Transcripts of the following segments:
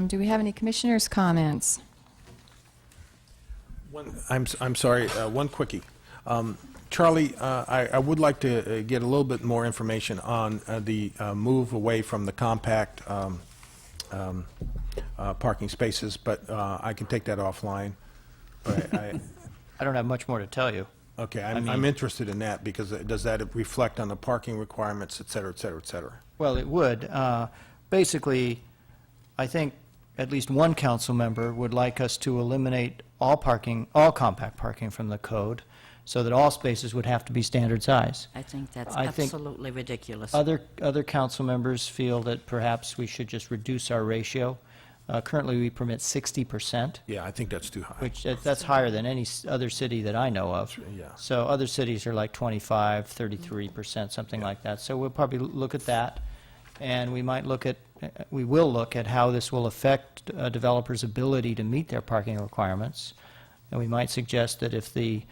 Do we have any commissioners' comments? I'm sorry, one quickie. Charlie, I would like to get a little bit more information on the move away from the compact parking spaces, but I can take that offline. But I don't have much more to tell you. okay, I I'm mean- interested in that, because does that reflect on the parking requirements, et cetera, et cetera, et cetera? Well, it would. Basically, I think at least one council member would like us to eliminate all parking, all compact parking from the code, so that all spaces would have to be standard size. I think that's I think absolutely ridiculous. Other council members feel that perhaps we should just reduce our ratio. Currently, we permit 60%, Yeah, I think that's too high. which that's higher than any other city that I know of. Yeah. So other cities are like 25, 33%, something like that. So we'll probably look at that, and we might look at, we will look at how this will affect developers' ability to meet their parking requirements. And we might suggest that if the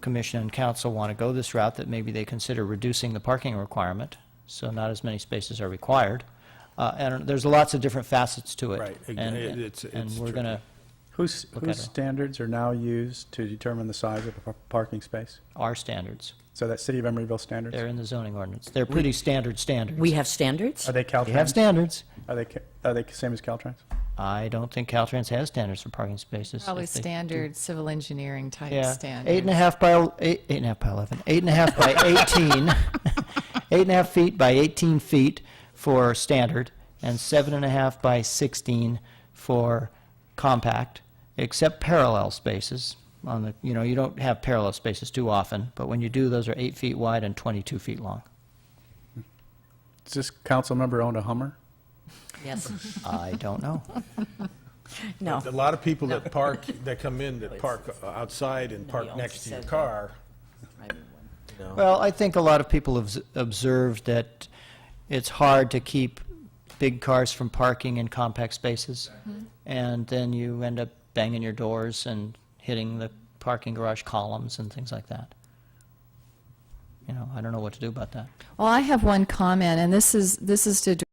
commission and council want to go this route, that maybe they consider reducing the parking requirement, so not as many spaces are required. And there's lots of different facets to it. Right. And It's we're tricky. going to, Whose Look at it. standards are now used to determine the size of a parking space? our standards, So that City of Emeryville standards? they're in the zoning ordinance. They're pretty standard standards. We have standards? Are they Caltrans? We have standards. Are they same as Caltrans? I don't think Caltrans has standards for parking spaces. Probably If they do- standard civil engineering type Yeah, standards. 8.5 by 11, 8.5 by 18, 8.5 feet by 18 feet for standard, and 7.5 by 16 for compact, except parallel spaces. On the, you don't have parallel spaces too often, but when you do, those are 8 feet wide and 22 feet long. Does this council member own a Hummer? Yes. I don't know. No. A lot of people that park, that come in, that park outside and No, he park owns next to your seven. car, you know. Well, I think a lot of people have observed that it's hard to keep big cars from parking in compact spaces, and then you end up banging your doors and hitting the parking garage columns and things like that. I don't know what to do about that. Well, I have one comment, and this is to